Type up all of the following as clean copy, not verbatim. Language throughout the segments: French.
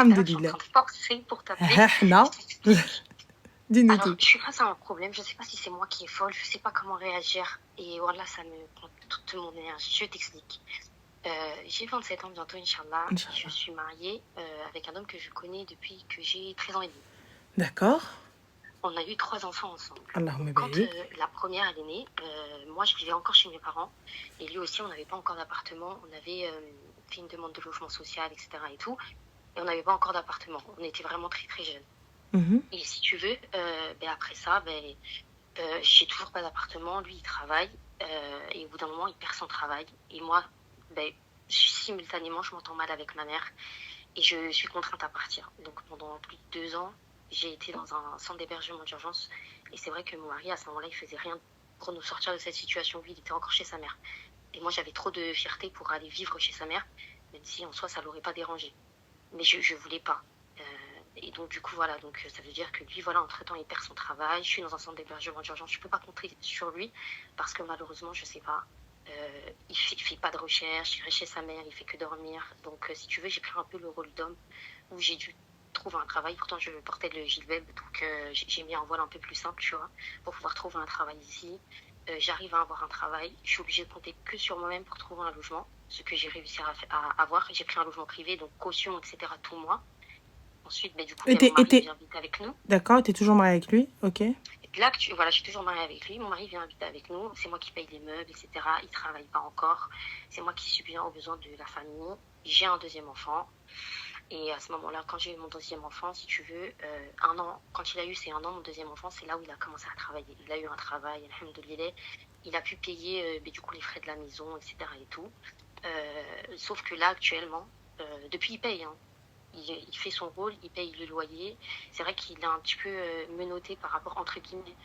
Là, je suis en train de forcer pour t'appeler. Non. Dis-nous Alors, tout. je suis face à un problème. Je sais pas si c'est moi qui est folle. Je sais pas comment réagir. Et voilà, ça me prend toute mon énergie. Je t'explique. J'ai 27 ans bientôt, Inch'Allah. Je suis mariée avec un homme que je connais depuis que j'ai 13 ans et demi. D'accord. On a eu 3 enfants ensemble. Allahumma Quand barik. la première elle est née, moi je vivais encore chez mes parents. Et lui aussi, on n'avait pas encore d'appartement. On avait fait une demande de logement social, etc. et tout. Et on n'avait pas encore d'appartement. On était vraiment très très jeunes. Et si tu veux, après ça, j'ai toujours pas d'appartement. Lui, il travaille. Et au bout d'un moment, il perd son travail. Et moi, simultanément, je m'entends mal avec ma mère. Et je suis contrainte à partir. Donc pendant plus de 2 ans, j'ai été dans un centre d'hébergement d'urgence. Et c'est vrai que mon mari, à ce moment-là, il faisait rien pour nous sortir de cette situation. Lui, il était encore chez sa mère. Et moi, j'avais trop de fierté pour aller vivre chez sa mère, même si en soi, ça l'aurait pas dérangé. Mais je voulais pas. Et donc, du coup, voilà. Donc, ça veut dire que lui, voilà, entre-temps, il perd son travail. Je suis dans un centre d'hébergement d'urgence. Je peux pas compter sur lui parce que malheureusement, je sais pas. Il fait pas de recherche, il reste chez sa mère, il fait que dormir. Donc, si tu veux, j'ai pris un peu le rôle d'homme où j'ai dû trouver un travail. Pourtant, je portais le gilbeb, donc j'ai mis un voile un peu plus simple, tu vois, pour pouvoir trouver un travail ici. J'arrive à avoir un travail. Je suis obligée de compter que sur moi-même pour trouver un logement, ce que j'ai réussi à avoir. J'ai pris un logement privé, donc caution, etc., tout moi. Ensuite, du coup, mon mari vient habiter avec nous. D'accord, tu es toujours mariée avec lui, ok. Là, voilà, je suis toujours mariée avec lui. Mon mari vient habiter avec nous. C'est moi qui paye les meubles, etc. Il travaille pas encore. C'est moi qui subviens aux besoins de la famille. J'ai un deuxième enfant. Et à ce moment-là, quand j'ai eu mon deuxième enfant, si tu veux, 1 an, quand il a eu ses 1 an, mon deuxième enfant, c'est là où il a commencé à travailler. Il a eu un travail, alhamdoulilah. Il a pu payer du coup les frais de la maison, etc. et tout. Sauf que là, actuellement, depuis, il paye. Hein. Il fait son rôle, il paye le loyer. C'est vrai qu'il est un petit peu menotté par rapport, entre guillemets,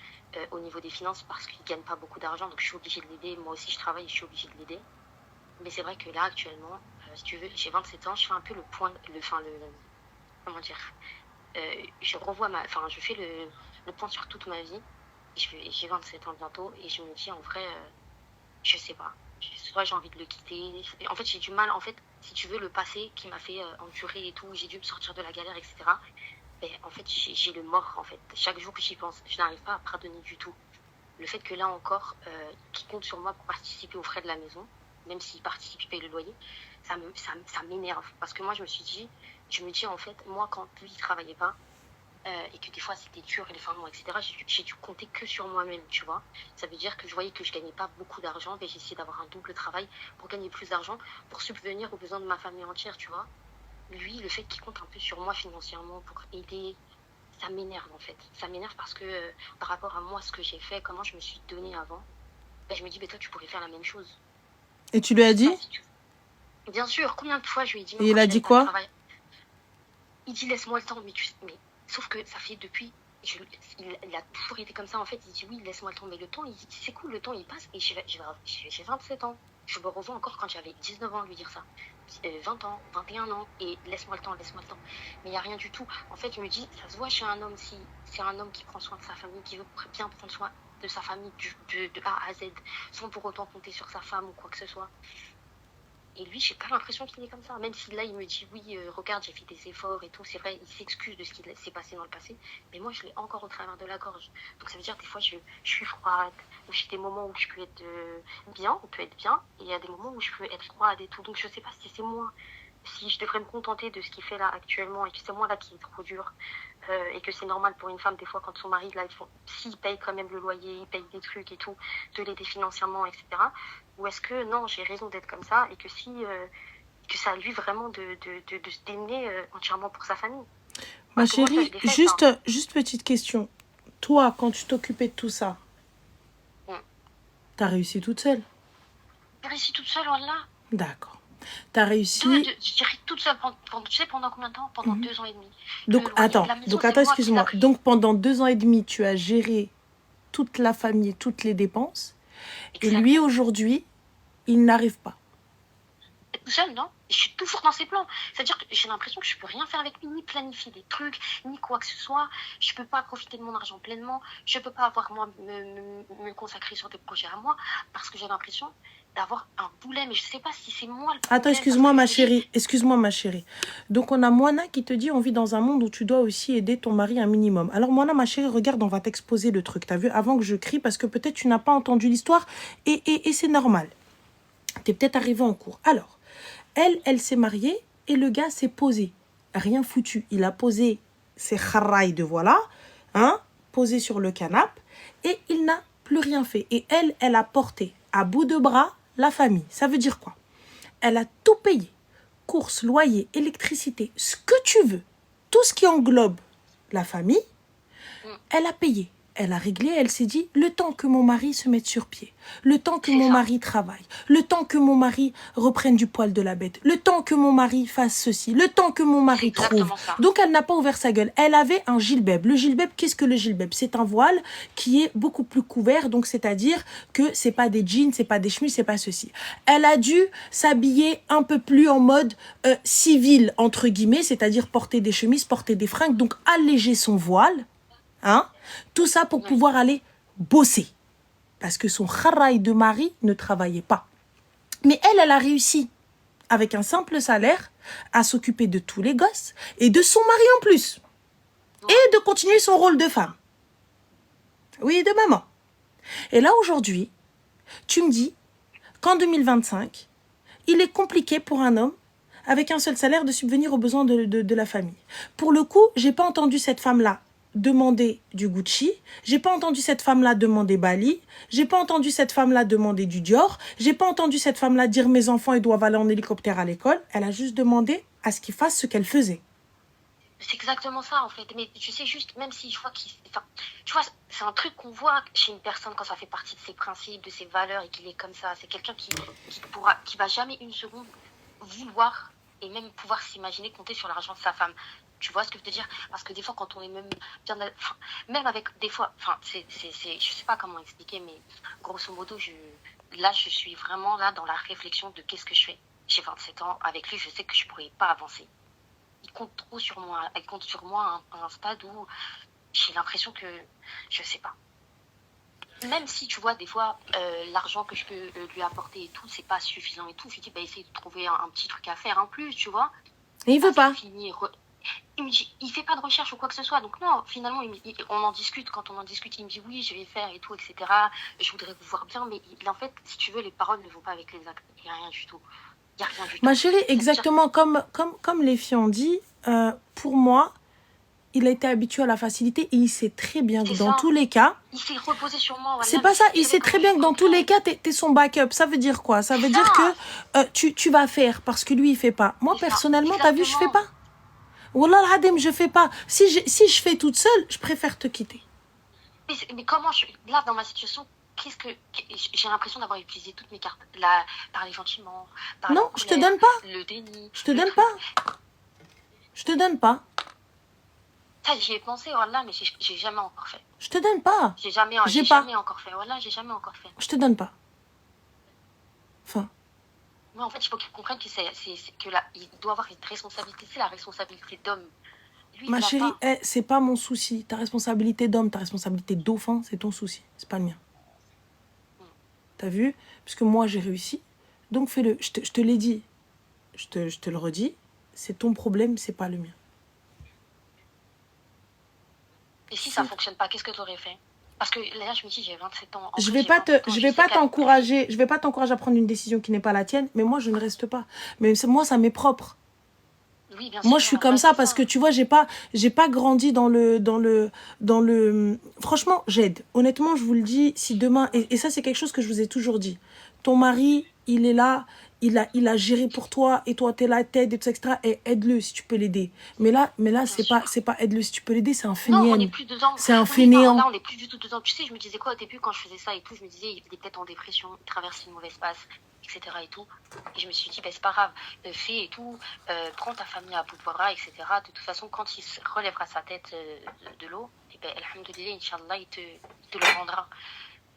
au niveau des finances parce qu'il ne gagne pas beaucoup d'argent. Donc, je suis obligée de l'aider. Moi aussi, je travaille et je suis obligée de l'aider. Mais c'est vrai que là, actuellement, si tu veux, j'ai 27 ans, je fais un peu comment dire, je fais le point sur toute ma vie. J'ai 27 ans bientôt et je me dis, en vrai, je sais pas. Soit j'ai envie de le quitter. En fait, j'ai du mal. En fait, si tu veux, le passé qui m'a fait endurer et tout, j'ai dû me sortir de la galère, etc. En fait, j'ai le mort, en fait. Chaque jour que j'y pense, je n'arrive pas à pardonner du tout. Le fait que là encore, qu'il compte sur moi pour participer aux frais de la maison, même s'il participe, il paye le loyer, ça m'énerve. Parce que moi, je me dis, en fait, moi, quand lui, il travaillait pas, et que des fois c'était dur et les fins de mois, etc., j'ai dû compter que sur moi-même, tu vois. Ça veut dire que je voyais que je gagnais pas beaucoup d'argent, j'ai essayé d'avoir un double travail pour gagner plus d'argent, pour subvenir aux besoins de ma famille entière, tu vois. Lui, le fait qu'il compte un peu sur moi financièrement pour aider, ça m'énerve en fait. Ça m'énerve parce que par rapport à moi, ce que j'ai fait, comment je me suis donnée avant, je me dis, toi, tu pourrais faire la même chose. Et tu lui as dit? Bien sûr, combien de fois je lui ai dit, et il a dit quoi? Il dit, laisse-moi le temps, mais sauf que ça fait depuis, il a toujours été comme ça en fait. Il dit, oui, laisse-moi le temps, mais le temps, c'est cool, le temps il passe et j'ai 27 ans. Je me revois encore quand j'avais 19 ans lui dire ça. 20 ans, 21 ans, et laisse-moi le temps, laisse-moi le temps. Mais il n'y a rien du tout. En fait, je me dis, ça se voit chez un homme, si c'est un homme qui prend soin de sa famille, qui veut bien prendre soin de sa famille de A à Z, sans pour autant compter sur sa femme ou quoi que ce soit. Et lui, j'ai pas l'impression qu'il est comme ça. Même si là, il me dit, oui, regarde, j'ai fait des efforts et tout. C'est vrai, il s'excuse de ce qui s'est passé dans le passé. Mais moi, je l'ai encore au travers de la gorge. Donc ça veut dire, des fois, je suis froide. J'ai des moments où je peux être bien, on peut être bien. Et il y a des moments où je peux être froide et tout. Donc je sais pas si c'est moi. Si je devrais me contenter de ce qu'il fait là actuellement et que c'est moi là qui est trop dur et que c'est normal pour une femme des fois quand son mari là s'il paye quand même le loyer, il paye des trucs et tout, de l'aider financièrement, etc. Ou est-ce que non, j'ai raison d'être comme ça et que que ça à lui vraiment de se démener entièrement pour sa famille. Ma chérie, juste petite question. Toi, quand tu t'occupais de tout ça, t'as réussi toute seule? J'ai réussi toute seule, voilà. D'accord. T'as réussi... Je dirais toute seule, tu sais pendant combien de temps? Pendant 2 ans et demi. Donc attends, excuse-moi. Donc pendant 2 ans et demi, tu as géré toute la famille, toutes les dépenses. Exactement. Et lui, aujourd'hui, il n'arrive pas. Tout seul, non? Je suis toujours dans ses plans. C'est-à-dire que j'ai l'impression que je peux rien faire avec lui, ni planifier des trucs, ni quoi que ce soit. Je peux pas profiter de mon argent pleinement. Je peux pas avoir moi me consacrer sur des projets à moi parce que j'ai l'impression d'avoir un boulet, mais je sais pas si c'est moi le problème. Attends, excuse-moi ma chérie, excuse-moi ma chérie. Donc on a Moana qui te dit on vit dans un monde où tu dois aussi aider ton mari un minimum. Alors Moana ma chérie, regarde, on va t'exposer le truc, t'as vu, avant que je crie, parce que peut-être tu n'as pas entendu l'histoire et c'est normal. T'es peut-être arrivé en cours. Alors, elle s'est mariée et le gars s'est posé. Rien foutu. Il a posé ses kharaïs de voilà, hein, posé sur le canapé et il n'a plus rien fait. Et elle a porté à bout de bras la famille. Ça veut dire quoi? Elle a tout payé. Courses, loyer, électricité, ce que tu veux. Tout ce qui englobe la famille, elle a payé. Elle a réglé, elle s'est dit, le temps que mon mari se mette sur pied, le temps que mon mari travaille, le temps que mon mari reprenne du poil de la bête, le temps que mon mari fasse ceci, le temps que mon mari trouve. Donc elle n'a pas ouvert sa gueule. Elle avait un gilbeb. Le gilbeb, qu'est-ce que le gilbeb? C'est un voile qui est beaucoup plus couvert, donc c'est-à-dire que c'est pas des jeans, c'est pas des chemises, c'est pas ceci. Elle a dû s'habiller un peu plus en mode civil, entre guillemets, c'est-à-dire porter des chemises, porter des fringues, donc alléger son voile. Hein? Tout ça pour pouvoir aller bosser. Parce que son kharaï de mari ne travaillait pas. Mais elle a réussi, avec un simple salaire, à s'occuper de tous les gosses et de son mari en plus. Et de continuer son rôle de femme. Oui, de maman. Et là, aujourd'hui, tu me dis qu'en 2025, il est compliqué pour un homme avec un seul salaire de subvenir aux besoins de la famille. Pour le coup, j'ai pas entendu cette femme-là demander du Gucci, j'ai pas entendu cette femme-là demander Bali, j'ai pas entendu cette femme-là demander du Dior, j'ai pas entendu cette femme-là dire mes enfants ils doivent aller en hélicoptère à l'école. Elle a juste demandé à ce qu'ils fassent ce qu'elle faisait. C'est exactement ça en fait. Mais tu sais, juste, même si je vois qu'il... Enfin, tu vois, c'est un truc qu'on voit chez une personne quand ça fait partie de ses principes, de ses valeurs et qu'il est comme ça. C'est quelqu'un qui va jamais une seconde vouloir et même pouvoir s'imaginer compter sur l'argent de sa femme. Tu vois ce que je veux dire? Parce que des fois, quand on est même bien... Enfin, même avec des fois... Enfin, je sais pas comment expliquer, mais grosso modo, là, je suis vraiment là dans la réflexion de qu'est-ce que je fais. J'ai 27 ans. Avec lui, je sais que je pourrais pas avancer. Il compte trop sur moi. Il compte sur moi à un stade où j'ai l'impression que... Je sais pas. Même si, tu vois, des fois, l'argent que je peux lui apporter et tout, c'est pas suffisant et tout. Je lui dis, bah, essaye de trouver un petit truc à faire en plus, tu vois. Et il veut pas. Il me dit, il fait pas de recherche ou quoi que ce soit. Donc non, finalement, on en discute. Quand on en discute, il me dit oui, je vais faire et tout, etc. Je voudrais vous voir bien. Mais en fait, si tu veux, les paroles ne vont pas avec les actes. Il n'y a rien du tout. Il n'y a rien du tout. Ma chérie, exactement comme les filles ont dit, pour moi, il a été habitué à la facilité et il sait très bien que dans tous les cas... Il s'est reposé sur moi. Voilà, c'est pas ça, il sait très bien que dans tous les cas, t'es son backup. Ça veut dire quoi? Ça veut dire que tu vas faire parce que lui, il fait pas. Moi, personnellement, t'as vu, je fais pas. Wallah al-Hadim, je fais pas. Si je fais toute seule, je préfère te quitter. Mais comment là, dans ma situation, j'ai l'impression d'avoir utilisé toutes mes cartes. Parler gentiment. Non, je te donne pas. Le déni. Je te donne pas. Je te donne pas. Ça, j'y ai pensé, voilà, mais j'ai jamais encore fait. Je te donne pas. J'ai jamais encore fait. Voilà, j'ai jamais encore fait. Je te donne pas. Enfin. Moi, en fait, il faut qu'il comprenne que il doit avoir une responsabilité. C'est la responsabilité d'homme. Ma chérie, c'est pas mon souci. Ta responsabilité d'homme, ta responsabilité de dauphin, c'est ton souci. C'est pas le mien. T'as vu? Puisque moi, j'ai réussi. Donc, fais-le. Je te l'ai dit. Je te le redis. C'est ton problème, c'est pas le mien. Et si ça fonctionne pas, qu'est-ce que tu aurais fait? Parce que là, je me dis, j'ai 27 ans. Je vais pas t'encourager à prendre une décision qui n'est pas la tienne, mais moi, je ne reste pas. Mais moi, ça m'est propre. Oui, bien moi, sûr, je suis comme ça parce que tu vois, j'ai pas grandi dans le. Franchement, j'aide. Honnêtement, je vous le dis, si demain, et ça, c'est quelque chose que je vous ai toujours dit. Ton mari, il est là, il a géré pour toi, et toi, t'es là, t'aides, etc. Et aide-le si tu peux l'aider. Mais là, c'est pas aide-le si tu peux l'aider, c'est un fainéant. Non, on n'est plus dedans. C'est un fainéant. Là, on n'est plus du tout dedans. Tu sais, je me disais quoi au début quand je faisais ça et tout, je me disais, il est peut-être en dépression, il traverse une mauvaise passe, etc. et tout. Et je me suis dit, c'est pas grave, fais et tout, prends ta famille à bout de bras, etc. De toute façon, quand il relèvera sa tête de l'eau, et alhamdoulilah, Inch'Allah, il te le rendra.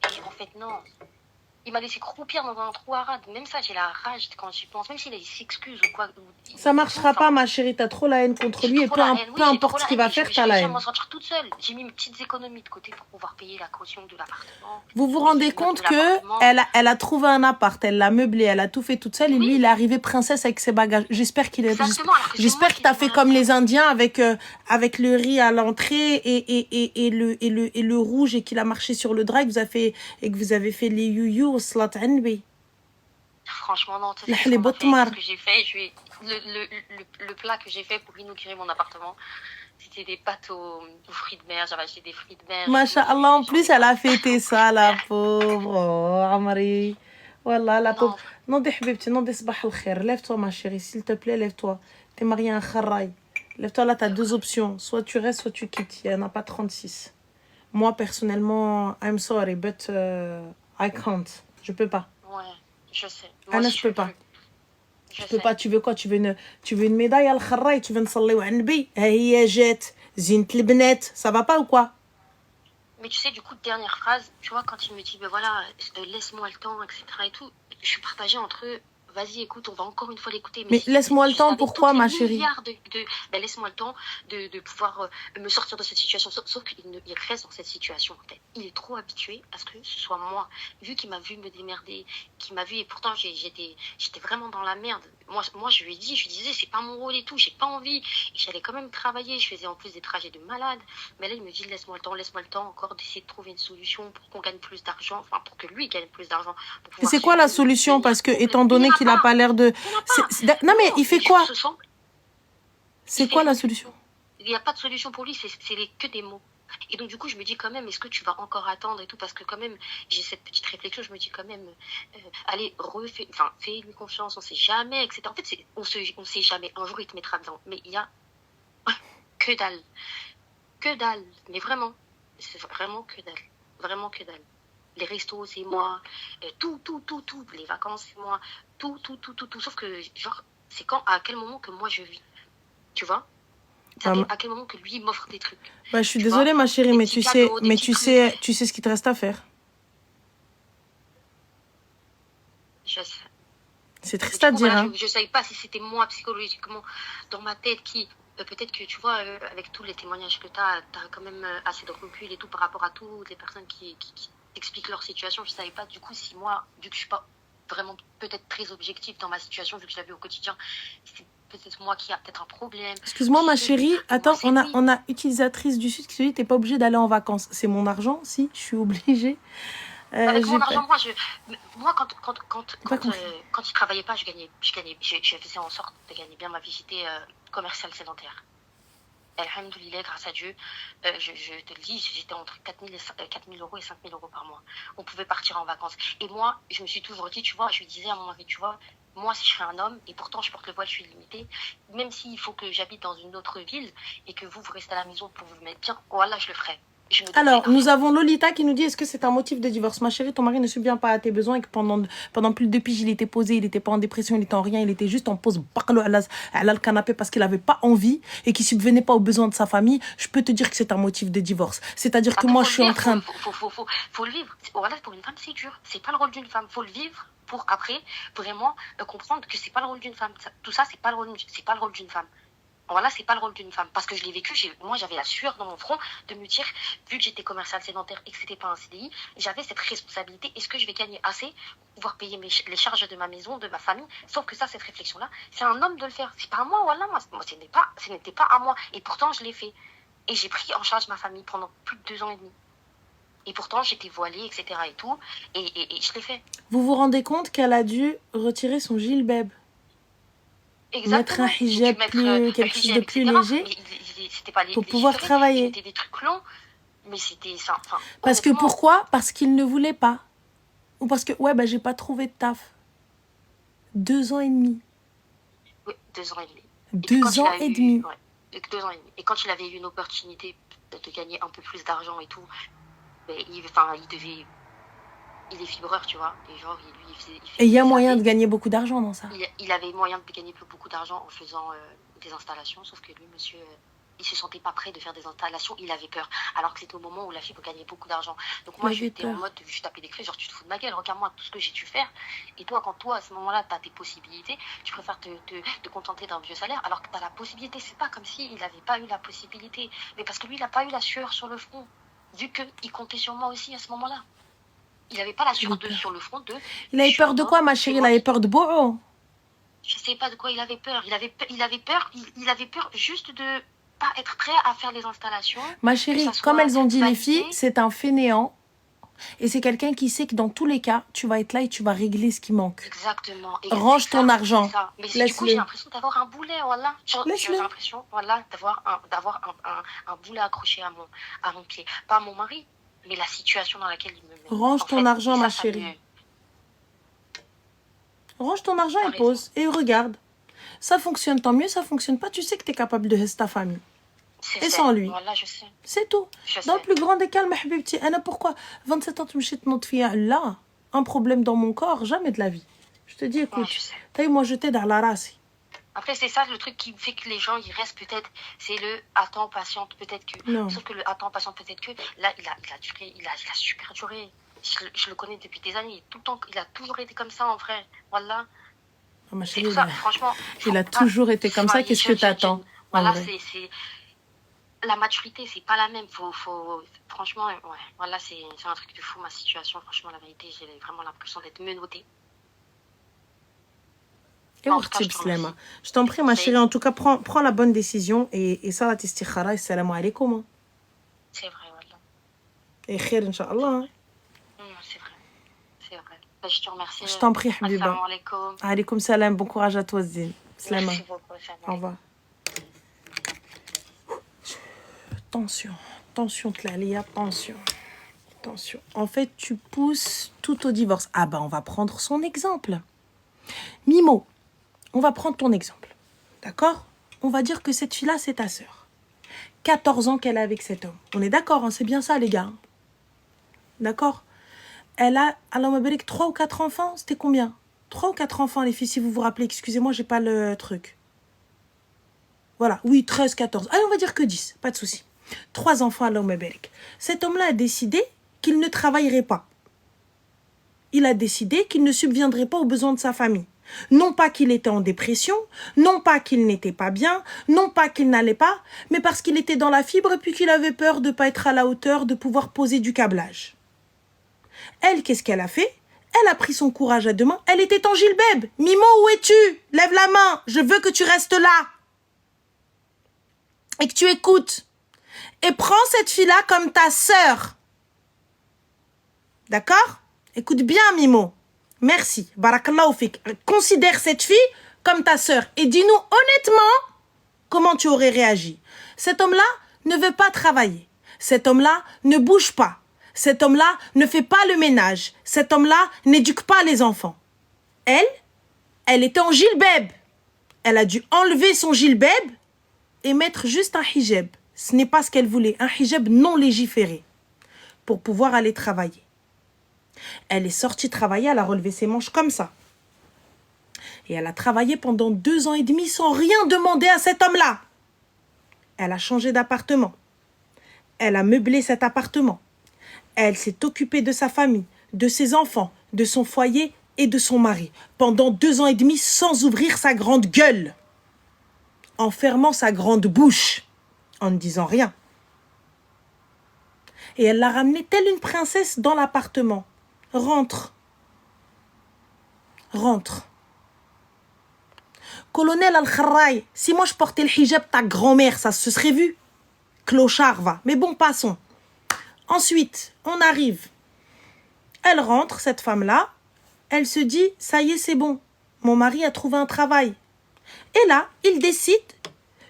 Et en fait, non. Il m'a laissé croupir dans un trou à rade. Même ça, j'ai la rage quand j'y pense. Même s'il s'excuse ou quoi, ou Ça et tout. marchera pas, Enfin, ma chérie. T'as trop la haine contre j'ai lui et trop la haine, peu oui, j'ai trop importe ce la qu'il haine. va Et faire, j'ai t'as la réussi à m'en haine. sortir toute seule. J'ai mis mes petites économies de côté pour pouvoir payer la caution de l'appartement, Vous vous les rendez immeubles compte de que l'appartement. elle a trouvé un appart, elle l'a meublé, elle a tout fait toute seule et Oui, lui, il est arrivé princesse avec ses bagages. exactement. Alors que c'est moi J'espère que qui t'as étais dans fait la comme merde. les Indiens avec le riz à l'entrée et le rouge et qu'il a marché sur le drap et que vous avez fait les youyou au salat anbi. Franchement, non, tu sais ce Les qu'on a fait, botmar. ce que j'ai fait. Le plat que j'ai fait pour inaugurer mon appartement, c'était des pâtes aux fruits de mer. J'avais acheté des fruits de mer et tout. Masha'Allah, en Genre plus, des elle a pâtes fêté aux fruits ça, de la mer. pauvre. Oh, Amari. Voilà, la pauvre. Non, Non, des habibti, non, des sabah al-khair. Lève-toi, ma chérie, s'il te plaît, lève-toi. T'es mariée à un kharraï. Lève-toi, là, t'as deux options. Soit tu restes, soit tu quittes. Il n'y en a pas 36. Moi, personnellement, I'm sorry, but I can't. Je peux pas. ouais, je sais. Moi Anna, aussi, je je peux peux pas. plus. Je Je peux sais. pas. Tu veux quoi? Tu veux une médaille à al-kharraï? Tu veux نصليو على النبي؟ ها هي جات زينة البنات. Ça va pas ou quoi? Mais tu sais, du coup, dernière phrase, tu vois, quand il me dit, ben voilà, laisse-moi le temps, etc. et tout, je suis partagée entre eux. Vas-y, écoute, on va encore une fois l'écouter. Mais Mais si laisse-moi le tu temps, savais toutes pourquoi, les ma chérie? milliards ben laisse-moi le temps de pouvoir me sortir de cette situation. Sauf qu'il reste dans cette situation, en fait. Il est trop habitué à ce que ce soit moi. Vu qu'il m'a vu me démerder, qu'il m'a vu, et pourtant j'étais vraiment dans la merde. Moi, je lui ai dit, je lui disais, c'est pas mon rôle et tout, j'ai pas envie. Et j'allais quand même travailler, je faisais en plus des trajets de malade. Mais là, il me dit, laisse-moi le temps encore d'essayer de trouver une solution pour qu'on gagne plus d'argent, enfin, pour que lui gagne plus d'argent, pour Et pouvoir c'est quoi la solution? subvenir Parce que, complètement. étant Il n'y donné en a qu'il a pas. pas l'air de... Il n'y en a pas. Non, mais Non, il fait les choses quoi? se sentent. C'est quoi la solution? Il n'y a pas de solution pour lui, c'est que des mots. Et donc, du coup, je me dis quand même, est-ce que tu vas encore attendre et tout? Parce que quand même, j'ai cette petite réflexion, je me dis quand même, allez, fais-lui confiance, on sait jamais, etc. En fait, on sait jamais. Un jour, il te mettra dedans. Mais il y a que dalle. Que dalle. Mais vraiment, c'est vraiment que dalle. Vraiment que dalle. Les restos, c'est moi. Tout. Les vacances, c'est moi. Tout. Sauf que, genre, c'est à quel moment que moi je vis. Tu vois? C'est Bah, à quel moment que lui m'offre des trucs. bah, je suis Tu vois? désolée, ma chérie, Des mais petits cadeaux, des petits trucs. tu sais ce qu'il te reste à faire. Je sais. C'est Mais triste du à coup, dire, voilà, hein. je ne savais pas si c'était moi psychologiquement dans ma tête qui. Peut-être que tu vois, avec tous les témoignages que tu as quand même assez de recul et tout par rapport à toutes les personnes qui t'expliquent leur situation. Je ne savais pas du coup si moi, vu que je ne suis pas vraiment peut-être très objective dans ma situation, vu que je la vis au quotidien, c'est peut-être moi qui a peut-être un problème. Excuse-moi, ma Tu sais, chérie. mais moi, Attends, c'est lui. on a utilisatrice du Sud qui te dit, t'es pas obligée d'aller en vacances. C'est mon argent, si, je suis obligée. Avec J'ai mon pas, argent, moi pas compris. quand il travaillait pas, je faisais en sorte de gagner bien ma vie. J'étais commerciale sédentaire. Alhamdoulilah, grâce à Dieu, je te le dis, j'étais entre 4 000 euros et 5 000 euros par mois. On pouvait partir en vacances. Et moi, je me suis toujours dit, tu vois, je lui disais à mon mari, tu vois, moi, si je serais un homme, et pourtant je porte le voile, je suis limitée, même s'il faut que j'habite dans une autre ville et que vous restez à la maison pour vous mettre bien, voilà, je le ferais. Je me donnerais Alors, à nous fond. avons Lolita qui nous dit, est-ce que c'est un motif de divorce? Ma chérie, ton mari ne subvient pas à tes besoins et que pendant plus de 2 piges, il était posé, il n'était pas en dépression, il était en rien, il était juste en pause, baqlo à le canapé parce qu'il n'avait pas envie et qu'il subvenait pas aux besoins de sa famille. Je peux te dire que c'est un motif de divorce. C'est-à-dire que Après, moi, faut je le suis en vivre, train... faut le vivre. Voilà, pour une femme, c'est dur. C'est pas le rôle d'une femme. Faut le vivre pour après vraiment comprendre que c'est pas le rôle d'une femme. Tout ça, c'est pas le rôle d'une femme. Voilà, c'est pas le rôle d'une femme. Parce que je l'ai vécu, moi j'avais la sueur dans mon front de me dire, vu que j'étais commerciale sédentaire et que c'était pas un CDI, j'avais cette responsabilité. Est-ce que je vais gagner assez pour pouvoir payer les charges de ma maison, de ma famille? Sauf que ça, cette réflexion-là, c'est un homme de le faire. C'est pas à moi, voilà, moi ce n'était pas à moi. Et pourtant, je l'ai fait. Et j'ai pris en charge ma famille pendant plus de 2 ans et demi. Et pourtant, j'étais voilée, etc. et tout. Et je l'ai fait. Vous vous rendez compte qu'elle a dû retirer son gilbeb? Mettre un Exactement. J'ai hijab dû mettre quelque chose de hijab, plus etc. léger Mais c'était pas pour pouvoir légiféré. travailler. Il mettait des trucs longs. Mais c'était ça. Enfin, Parce que honnêtement, pourquoi? Parce qu'il ne voulait pas. Ou parce que, ouais, bah, j'ai pas trouvé de taf. 2 ans et demi. oui, 2 ans et demi. Et puis quand 2 ans et demi. ouais, 2 ans et demi. Et quand il avait eu une opportunité de gagner un peu plus d'argent et tout, ben, il est fibreur, tu vois. Et genre, Et il y a il moyen savait. de gagner beaucoup d'argent dans ça. Il avait moyen de gagner beaucoup d'argent en faisant des installations. Sauf que lui, monsieur, il se sentait pas prêt de faire des installations, il avait peur. Alors que c'était au moment où la fibre gagnait beaucoup d'argent. Donc Il moi, avait j'étais en peur. mode, je tapais des cris, genre tu te fous de ma gueule, regarde-moi tout ce que j'ai dû faire. Et toi, quand toi, à ce moment-là, tu as tes possibilités, tu préfères te contenter d'un vieux salaire, alors que tu as la possibilité. C'est pas comme s'il n'avait pas eu la possibilité. Mais parce que lui, il n'a pas eu la sueur sur le front, vu qu'il comptait sur moi aussi à ce moment-là. Il n'avait pas la sueur sur le front de... Il avait je suis peur un de homme, quoi, ma c'est chérie? Il moi avait qui... peur de Boho. Je sais pas de quoi il avait peur. Il avait peur juste de pas être prêt à faire les installations. Ma Que chérie, ça comme soit elles ont dit les validé. filles, c'est un fainéant. Et c'est quelqu'un qui sait que dans tous les cas, tu vas être là et tu vas régler ce qui manque. Exactement. Et Range c'est ton ça, argent. c'est ça. Mais du coup, Laisse-le. j'ai l'impression d'avoir un boulet, voilà. J'ai Laisse-le. l'impression, voilà, d'avoir un boulet accroché à mon pied. Pas à mon mari, mais la situation dans laquelle il me met. Range En ton fait, argent, et ça, ma ça chérie. me- Range ton argent T'as et raison. pose. Et regarde. Ça fonctionne, tant mieux. Ça fonctionne pas. Tu sais que tu es capable de rester ta famille. C'est Et fait. sans lui. Voilà, je sais. C'est tout. Je Dans le sais. plus grand des calmes, حبيبتي. Anna, pourquoi 27 ans, tu me chites notre fille là. Un problème dans mon corps, jamais de la vie. Je te dis, Ouais, écoute. je sais. T'as eu, moi, je t'aide à la race. Après, c'est ça le truc qui fait que les gens, ils restent peut-être, c'est le attends, patiente, peut-être que. Non. Sauf que le attends, patiente, peut-être que, là, il a duré, il a super duré. Je le connais depuis des années. Tout le temps, il a toujours été comme ça, en vrai. Voilà. Oh, ma C'est chérie, pour ça, franchement. il a toujours été comme ça. Qu'est-ce que t'attends? Voilà, c'est. La maturité, c'est pas la même. Franchement, ouais. Voilà, c'est un truc de fou, ma situation. Franchement, la vérité, j'ai vraiment l'impression d'être menottée. Et En tout cas, je te Slema. remercie. Je t'en prie, ma chérie. En tout cas, prends la bonne décision. Et ça, la tistikhara. Et salam alaikum. C'est vrai, voilà. Et khair, Inch'Allah. C'est vrai. C'est vrai. Ben, je te remercie. Je t'en prie, Habiba. Assalamu alaikum. Alaikum salam. Bon courage à toi, Zine. Slema. Merci beaucoup. Salam Au revoir. Attention. Attention, Tlalia. Attention. Attention. En fait, tu pousses tout au divorce. Ah ben, on va prendre son exemple. Mimo, on va prendre ton exemple. D'accord? On va dire que cette fille-là, c'est ta sœur. 14 ans qu'elle a avec cet homme. On est d'accord, hein, c'est bien ça, les gars. D'accord? Elle a, alors, ma belle, 3 ou 4 enfants. C'était combien? 3 ou 4 enfants, les filles, si vous vous rappelez. Excusez-moi, j'ai pas le truc. Voilà, oui, 13, 14. Allez, on va dire que 10, pas de souci. 3 enfants, alors, ma belle. Cet homme-là a décidé qu'il ne travaillerait pas. Il a décidé qu'il ne subviendrait pas aux besoins de sa famille. Non pas qu'il était en dépression, non pas qu'il n'était pas bien, non pas qu'il n'allait pas, mais parce qu'il était dans la fibre et puis qu'il avait peur de ne pas être à la hauteur, de pouvoir poser du câblage. Elle, qu'est-ce qu'elle a fait? Elle a pris son courage à deux mains. Elle était en gilbeb. Mimo, où es-tu? Lève la main. Je veux que tu restes là. Et que tu écoutes. Et prends cette fille-là comme ta sœur. D'accord? Écoute bien, Mimo. Merci. Barakallahu fik. Considère cette fille comme ta sœur. Et dis-nous honnêtement comment tu aurais réagi. Cet homme-là ne veut pas travailler. Cet homme-là ne bouge pas. Cet homme-là ne fait pas le ménage. Cet homme-là n'éduque pas les enfants. Elle était en gilbeb. Elle a dû enlever son gilbeb et mettre juste un hijab. Ce n'est pas ce qu'elle voulait. Un hijab non légiféré pour pouvoir aller travailler. Elle est sortie travailler, elle a relevé ses manches comme ça. Et elle a travaillé pendant 2 ans et demi sans rien demander à cet homme-là. Elle a changé d'appartement. Elle a meublé cet appartement. Elle s'est occupée de sa famille, de ses enfants, de son foyer et de son mari. Pendant 2 ans et demi sans ouvrir sa grande gueule. En fermant sa grande bouche. En ne disant rien. Et elle l'a ramenée telle une princesse dans l'appartement. Rentre. Rentre. Colonel Al-Kharraï, si moi je portais le hijab, ta grand-mère, ça se serait vu. Clochard, va. Mais bon, passons. Ensuite, on arrive. Elle rentre, cette femme-là. Elle se dit, ça y est, c'est bon. Mon mari a trouvé un travail. Et là, il décide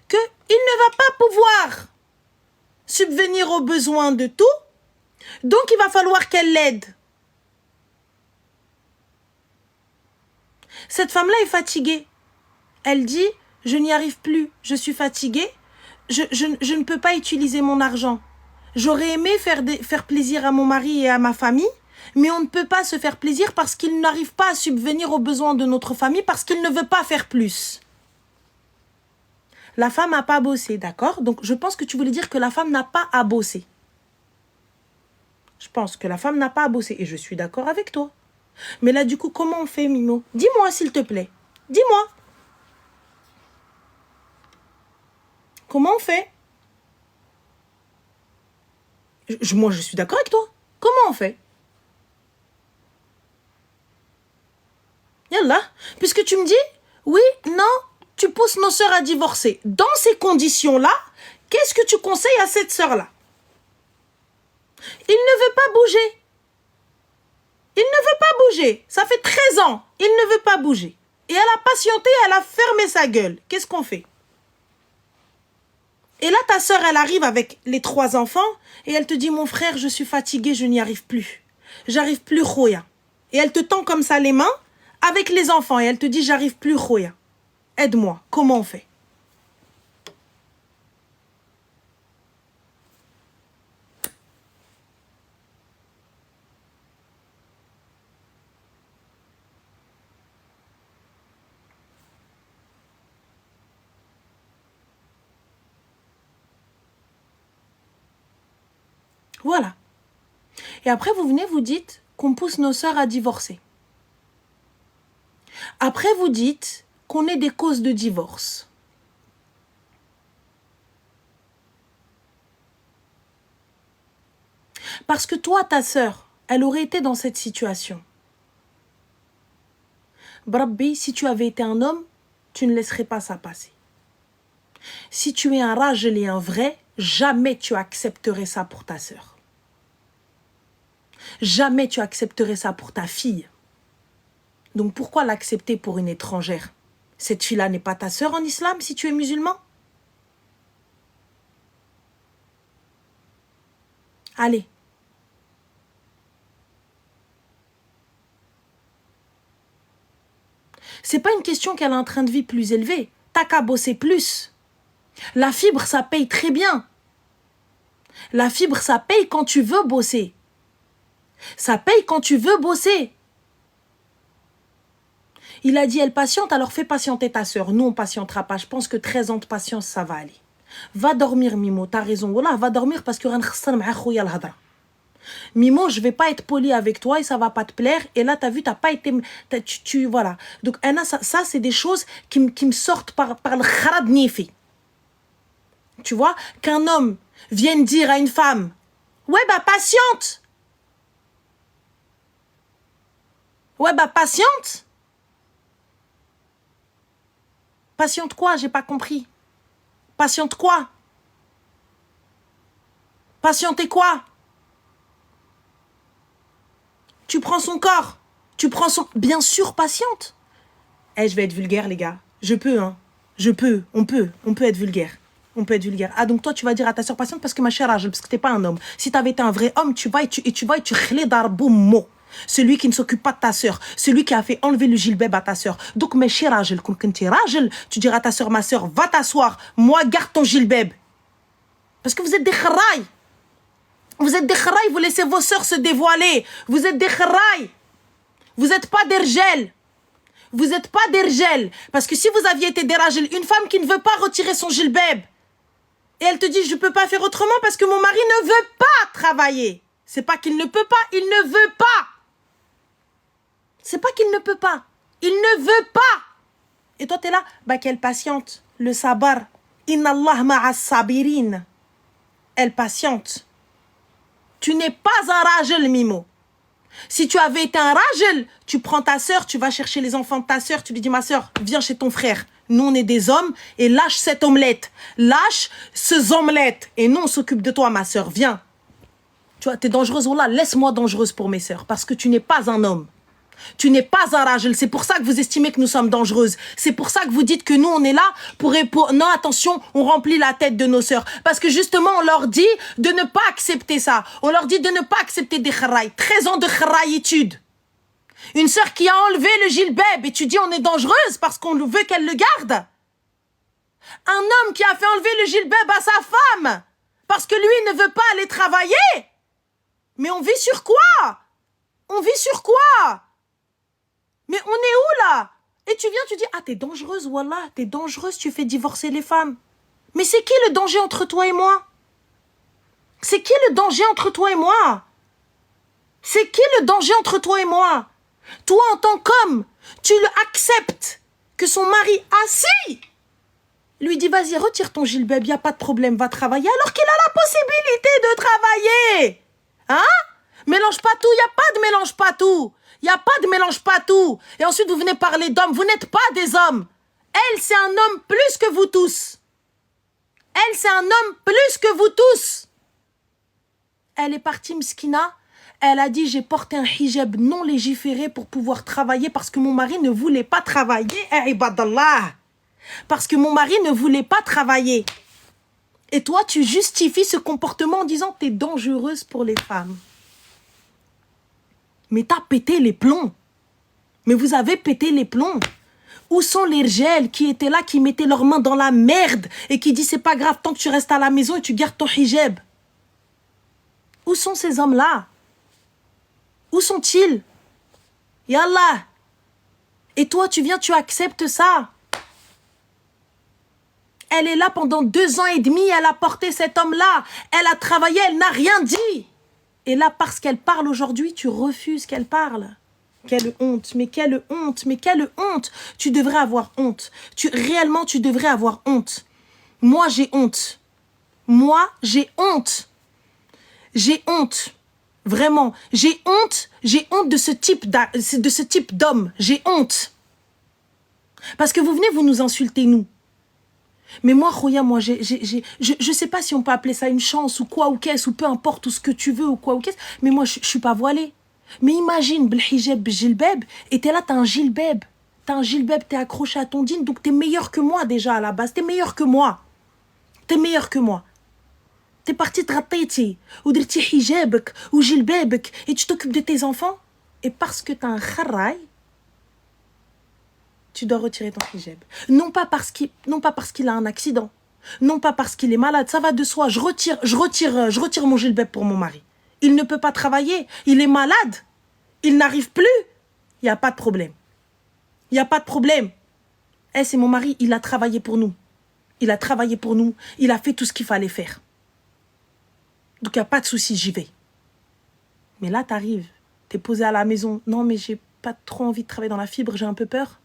qu'il ne va pas pouvoir subvenir aux besoins de tout. Donc, il va falloir qu'elle l'aide. Cette femme-là est fatiguée. Elle dit, je n'y arrive plus, je suis fatiguée, je ne peux pas utiliser mon argent. J'aurais aimé faire plaisir à mon mari et à ma famille, mais on ne peut pas se faire plaisir parce qu'il n'arrive pas à subvenir aux besoins de notre famille, parce qu'il ne veut pas faire plus. La femme n'a pas bossé, d'accord? Donc, je pense que tu voulais dire que la femme n'a pas à bosser. Je pense que la femme n'a pas à bosser. Et je suis d'accord avec toi. Mais là, du coup, comment on fait, Mimo? Dis-moi, s'il te plaît. Dis-moi. Comment on fait? Moi, je suis d'accord avec toi. Comment on fait? Yallah. Puisque tu me dis, oui, non, tu pousses nos sœurs à divorcer. Dans ces conditions-là, qu'est-ce que tu conseilles à cette sœur-là? Il ne veut pas bouger. Il ne veut pas bouger. Ça fait 13 ans. Il ne veut pas bouger. Et elle a patienté, elle a fermé sa gueule. Qu'est-ce qu'on fait? Et là, ta sœur, elle arrive avec les 3 enfants et elle te dit, mon frère, je suis fatiguée, je n'y arrive plus. J'arrive plus, Khoya. Et elle te tend comme ça les mains avec les enfants et elle te dit, j'arrive plus, Khoya. Aide-moi. Comment on fait? Voilà. Et après, vous venez, vous dites qu'on pousse nos sœurs à divorcer. Après, vous dites qu'on est des causes de divorce. Parce que toi, ta sœur, elle aurait été dans cette situation. Brabbi, si tu avais été un homme, tu ne laisserais pas ça passer. Si tu es un rajel et un vrai, jamais tu accepterais ça pour ta sœur. Jamais tu accepterais ça pour ta fille. Donc pourquoi l'accepter pour une étrangère? Cette fille-là n'est pas ta sœur en islam si tu es musulman? Allez. C'est pas une question qu'elle a un train de vie plus élevé. T'as qu'à bosser plus. La fibre, ça paye très bien. La fibre, ça paye quand tu veux bosser. Ça paye quand tu veux bosser. Il a dit, elle patiente, alors fais patienter ta sœur. Nous, on patientera pas. Je pense que 13 ans de patience, ça va aller. Va dormir, Mimo. T'as raison. Voilà, va dormir parce que Mimo, je vais pas être poli avec toi et ça va pas te plaire. Et là, t'as vu, t'as pas été... voilà. Donc, Anna, ça c'est des choses qui me sortent par le kharad nifi. Tu vois, qu'un homme vienne dire à une femme, ouais, bah, patiente. Ouais, bah, patiente. Patiente quoi? J'ai pas compris. Patiente quoi? Patienter quoi? Tu prends son corps. Tu prends son... Bien sûr, patiente. Eh, je vais être vulgaire, les gars. Je peux, hein. Je peux. On peut être vulgaire. On peut être vulgaire. Ah, donc toi, tu vas dire à ta soeur patiente parce que ma chère Rajel, parce que t'es pas un homme. Si t'avais été un vrai homme, tu vas et tu chlé d'arboum. Celui qui ne s'occupe pas de ta sœur. Celui qui a fait enlever le gilbeb à ta sœur. Donc, ma chère Rajel, quand tu es Rajel, tu diras à ta sœur, ma sœur, va t'asseoir. Moi, garde ton gilbeb. Parce que vous êtes des kharaïs. Vous êtes des kharaïs, vous laissez vos sœurs se dévoiler. Vous êtes des kharaïs. Vous n'êtes pas d'Ergel. Vous n'êtes pas d'Ergel. Parce que si vous aviez été des Rajel, une femme qui ne veut pas retirer son gilbeb, et elle te dit, je ne peux pas faire autrement parce que mon mari ne veut pas travailler. C'est pas qu'il ne peut pas, il ne veut pas. C'est pas qu'il ne peut pas. Il ne veut pas. Et toi, tu es là, bah qu'elle patiente. Le sabar. Inna Allah ma'as sabirin. Elle patiente. Tu n'es pas un Rajel, Mimo. Si tu avais été un Rajel, tu prends ta sœur, tu vas chercher les enfants de ta sœur, tu lui dis, ma sœur, viens chez ton frère. Nous, on est des hommes et lâche cette omelette. Lâche ces omelettes. Et nous, on s'occupe de toi, ma sœur. Viens. Tu vois, t'es dangereuse. Voilà, laisse-moi dangereuse pour mes sœurs. Parce que tu n'es pas un homme. Tu n'es pas un Rajel. C'est pour ça que vous estimez que nous sommes dangereuses. C'est pour ça que vous dites que nous, on est là pour... Non, attention, on remplit la tête de nos sœurs. Parce que justement, on leur dit de ne pas accepter ça. On leur dit de ne pas accepter des kharaïs. 13 ans de kharaïtude. Une sœur qui a enlevé le gilbeb et tu dis on est dangereuse parce qu'on veut qu'elle le garde. Un homme qui a fait enlever le gilbeb à sa femme parce que lui ne veut pas aller travailler. Mais on vit sur quoi? On vit sur quoi? Mais on est où là? Et tu viens, tu dis, ah t'es dangereuse, voilà, t'es dangereuse, tu fais divorcer les femmes. Mais c'est qui le danger entre toi et moi? C'est qui le danger entre toi et moi? C'est qui le danger entre toi et moi? Toi, en tant qu'homme, tu acceptes que son mari assis lui dit, vas-y, retire ton gilbab, il n'y a pas de problème, va travailler, alors qu'il a la possibilité de travailler. Hein? Mélange pas tout, il n'y a pas de mélange pas tout. Il n'y a pas de mélange pas tout. Et ensuite, vous venez parler d'hommes, vous n'êtes pas des hommes. Elle, c'est un homme plus que vous tous. Elle, c'est un homme plus que vous tous. Elle est partie, Mskina. Elle a dit, j'ai porté un hijab non légiféré pour pouvoir travailler parce que mon mari ne voulait pas travailler. Eh, ibadallah. Parce que mon mari ne voulait pas travailler. Et toi, tu justifies ce comportement en disant, t'es dangereuse pour les femmes. Mais t'as pété les plombs. Mais vous avez pété les plombs. Où sont les rjels qui étaient là, qui mettaient leurs mains dans la merde et qui disent, c'est pas grave, tant que tu restes à la maison et tu gardes ton hijab? Où sont ces hommes-là? Où sont-ils? Yallah. Et toi, tu viens, tu acceptes ça. Elle est là pendant 2 ans et demi, elle a porté cet homme-là. Elle a travaillé, elle n'a rien dit. Et là, parce qu'elle parle aujourd'hui, tu refuses qu'elle parle. Quelle honte, mais quelle honte, mais quelle honte. Tu devrais avoir honte. Réellement, tu devrais avoir honte. Moi, j'ai honte. Moi, j'ai honte. J'ai honte. Vraiment, j'ai honte de ce type d'homme. J'ai honte. Parce que vous venez, vous nous insultez, nous. Mais moi, Khoya, moi, je sais pas si on peut appeler ça une chance ou quoi ou qu'est-ce, ou peu importe, ou ce que tu veux ou quoi ou qu'est-ce, mais moi, je suis pas voilée. Mais imagine, bil hijab, bil gilbab, et t'es là, t'as un gilbab. T'as un gilbab, t'es accroché à ton dîne, donc t'es meilleur que moi déjà à la base. T'es meilleur que moi. T'es meilleur que moi. T'es parti traiter, ou dirti hijabek, ou gilbabek, et tu t'occupes de tes enfants. Et parce que t'as un kharraï, tu dois retirer ton hijab. Non pas parce qu'il a un accident. Non pas parce qu'il est malade. Ça va de soi. Je retire mon gilbab pour mon mari. Il ne peut pas travailler. Il est malade. Il n'arrive plus. Il n'y a pas de problème. Il n'y a pas de problème. C'est mon mari. Il a travaillé pour nous. Il a travaillé pour nous. Il a fait tout ce qu'il fallait faire. Donc, il n'y a pas de souci. J'y vais. Mais là, t'arrives. T'es posé à la maison. Non, mais j'ai pas trop envie de travailler dans la fibre. J'ai un peu peur.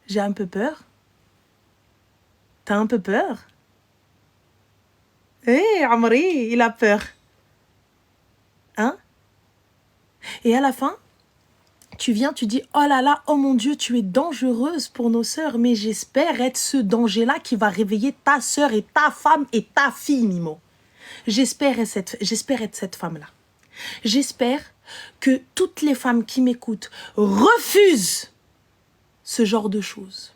J'ai un peu peur. T'as un peu peur? Amri, il a peur. Hein? Et à la fin, tu viens, tu dis, oh là là, oh mon Dieu, tu es dangereuse pour nos sœurs, mais j'espère être ce danger-là qui va réveiller ta sœur et ta femme et ta fille, Mimo. J'espère être cette femme-là. J'espère que toutes les femmes qui m'écoutent refusent ce genre de choses.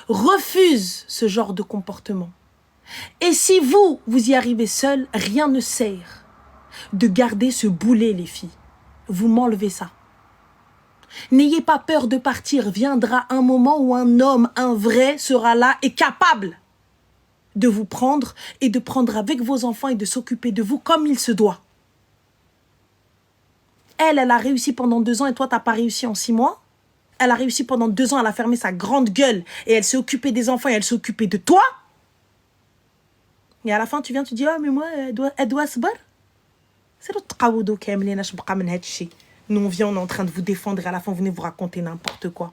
Refuse ce genre de comportement. Et si vous y arrivez seul, rien ne sert de garder ce boulet, les filles. Vous m'enlevez ça. N'ayez pas peur de partir. Viendra un moment où un homme, un vrai, sera là et capable de vous prendre et de prendre avec vos enfants et de s'occuper de vous comme il se doit. Elle a réussi pendant 2 ans et toi, t'as pas réussi en 6 mois. Elle a réussi pendant 2 ans, elle a fermé sa grande gueule et elle s'est occupée des enfants et elle s'est occupée de toi. Et à la fin, tu viens, tu dis, oh, mais moi, elle doit se battre. C'est le tqawudo qui aime les nashbqa men hadchi. Nous, on vient, on est en train de vous défendre et à la fin, vous venez vous raconter n'importe quoi.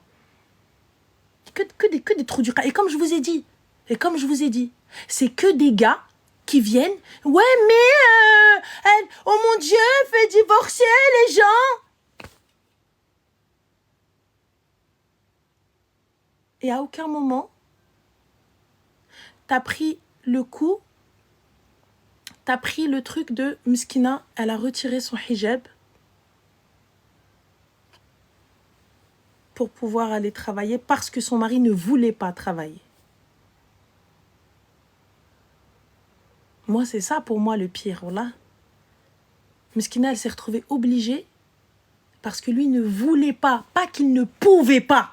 Que des trous du cas. Et comme je vous ai dit, c'est que des gars qui viennent, ouais, mais, oh mon Dieu, fait divorcer les gens. Et à aucun moment, t'as pris le coup, t'as pris le truc de Mskina, elle a retiré son hijab pour pouvoir aller travailler parce que son mari ne voulait pas travailler. Moi, c'est ça pour moi le pire, là. Mskina, elle s'est retrouvée obligée parce que lui ne voulait pas qu'il ne pouvait pas.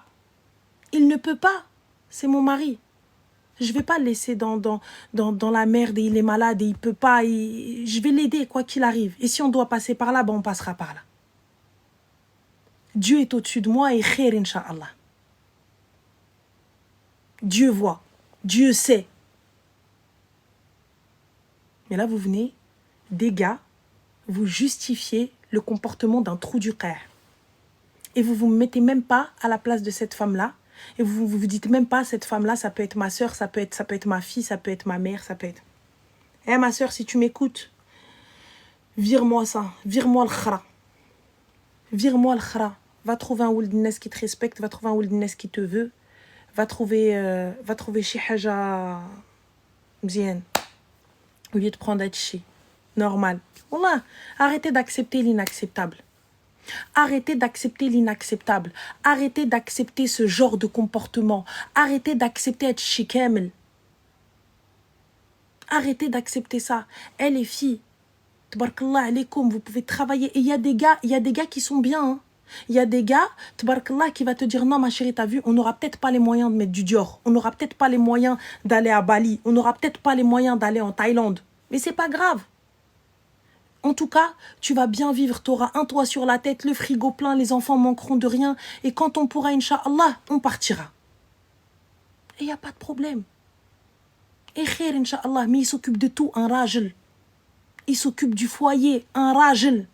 Il ne peut pas. C'est mon mari. Je vais pas le laisser dans la merde et il est malade et il peut pas. Je vais l'aider quoi qu'il arrive. Et si on doit passer par là, ben on passera par là. Dieu est au-dessus de moi et khair, Inch'Allah. Dieu voit. Dieu sait. Mais là, vous venez, des gars, vous justifiez le comportement d'un trou du cœur. Et vous ne vous mettez même pas à la place de cette femme-là. Et vous vous dites même pas, cette femme-là, ça peut être ma soeur, ça peut être ma fille, ça peut être ma mère, ça peut être... Eh, ma soeur, si tu m'écoutes, vire-moi ça, vire-moi le khara. Vire-moi le khara. Va trouver un Ouldines qui te respecte, va trouver un Ouldines qui te veut, va trouver chez Haja Mzien. Au lieu de prendre Hachi. Normal. Wallah, arrêtez d'accepter l'inacceptable. Arrêtez d'accepter l'inacceptable. Arrêtez d'accepter ce genre de comportement. Arrêtez d'accepter être chikamel. Arrêtez d'accepter ça. Eh les filles, tabarakallah alaykoum, vous pouvez travailler. Et il y a des gars qui sont bien. Hein. Il y a des gars, tabarakallah, qui va te dire non ma chérie, t'as vu, on n'aura peut-être pas les moyens de mettre du Dior. On n'aura peut-être pas les moyens d'aller à Bali. On n'aura peut-être pas les moyens d'aller en Thaïlande. Mais c'est pas grave. En tout cas, tu vas bien vivre, tu auras un toit sur la tête, le frigo plein, les enfants manqueront de rien. Et quand on pourra, Inch'Allah, on partira. Et il n'y a pas de problème. Et khair, Inch'Allah, mais il s'occupe de tout, un rajel. Il s'occupe du foyer, un rajel.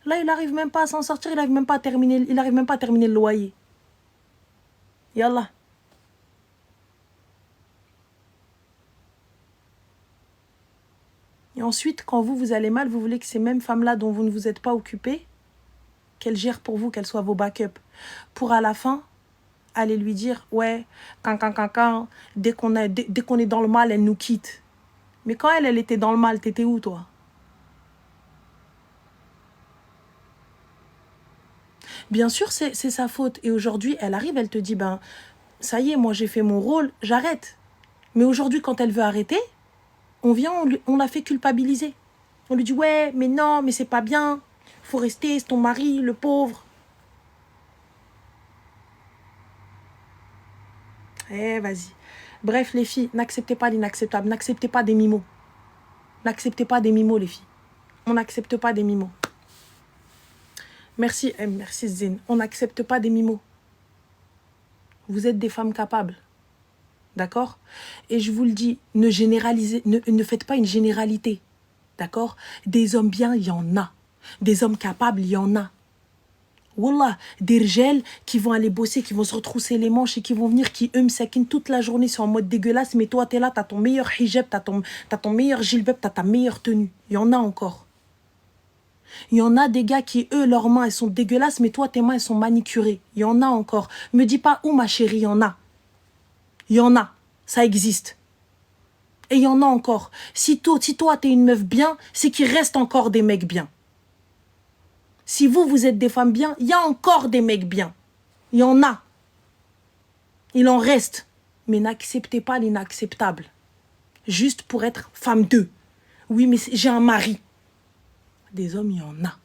Là, il n'arrive même pas à s'en sortir, il n'arrive même pas à terminer le loyer. Yallah. Et ensuite, quand vous allez mal, vous voulez que ces mêmes femmes-là dont vous ne vous êtes pas occupé, qu'elles gèrent pour vous, qu'elles soient vos backups. Pour à la fin, aller lui dire, ouais, dès qu'on est dans le mal, elle nous quitte. Mais quand elle était dans le mal, t'étais où, toi? Bien sûr, c'est sa faute. Et aujourd'hui, elle arrive, elle te dit, ben, ça y est, moi j'ai fait mon rôle, j'arrête. Mais aujourd'hui, quand elle veut arrêter, on vient, on la fait culpabiliser. On lui dit, ouais, mais non, mais c'est pas bien. Faut rester, c'est ton mari, le pauvre. Eh, vas-y. Bref, les filles, n'acceptez pas l'inacceptable. N'acceptez pas des mimos. N'acceptez pas des mimos, les filles. On n'accepte pas des mimos. Merci, merci Zine. On n'accepte pas des mimos. Vous êtes des femmes capables. D'accord? Et je vous le dis, ne généralisez, ne faites pas une généralité. D'accord? Des hommes bien, il y en a. Des hommes capables, il y en a. Wallah, des rgels qui vont aller bosser, qui vont se retrousser les manches et qui vont venir, qui eux m'sakin toute la journée, sont en mode dégueulasse, mais toi t'es là, t'as ton meilleur hijab, t'as ton meilleur jilbab, t'as ta meilleure tenue. Il y en a encore. Il y en a des gars qui, eux, leurs mains, elles sont dégueulasses, mais toi, tes mains, elles sont manicurées. Il y en a encore. Me dis pas où, ma chérie, il y en a. Il y en a. Ça existe. Et il y en a encore. Si toi, t'es une meuf bien, c'est qu'il reste encore des mecs bien. Si vous êtes des femmes bien, il y a encore des mecs bien. Il y en a. Il en reste. Mais n'acceptez pas l'inacceptable. Juste pour être femme d'eux. Oui, mais j'ai un mari. Des hommes, il y en a.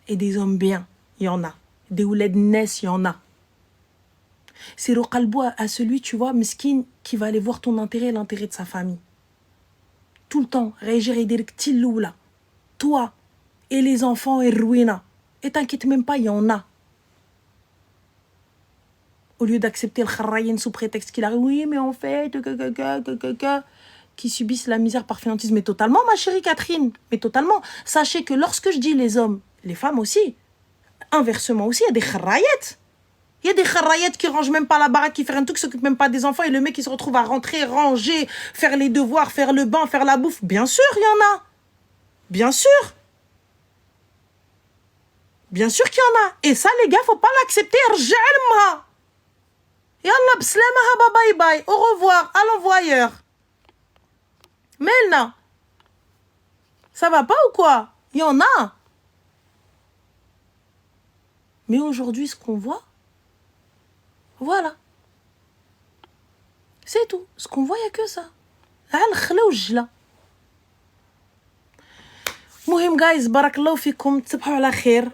Et des hommes bien, il y en a. Des ouled Ness, il y en a. C'est le qalbo à celui, tu vois, meskin, qui va aller voir ton intérêt et l'intérêt de sa famille. Tout le temps, réagir et dire là. Toi et les enfants et Ruina. Et t'inquiète même pas, il y en a. Au lieu d'accepter le kharayen sous prétexte qu'il arrive, oui, mais en fait, qui subissent la misère par fainéantise. Mais totalement, ma chérie Catherine. Mais totalement. Sachez que lorsque je dis les hommes, les femmes aussi, inversement aussi, il y a des kharayettes. Il y a des kharayettes qui rangent même pas la baraque, qui font un truc, qui s'occupent même pas des enfants, et le mec qui se retrouve à rentrer, ranger, faire les devoirs, faire le bain, faire la bouffe. Bien sûr, il y en a. Bien sûr. Bien sûr qu'il y en a. Et ça, les gars, faut pas l'accepter. Rjalma. Yallah, bslamaha, bye bye. Au revoir. À l'envoyeur. Melna. Ça va pas ou quoi? Il y en a. Mais aujourd'hui, ce qu'on voit, voilà. C'est tout. Ce qu'on voit, il n'y a que ça. Al-khlouj, مهم guys بارك الله فيكم تصبحوا على خير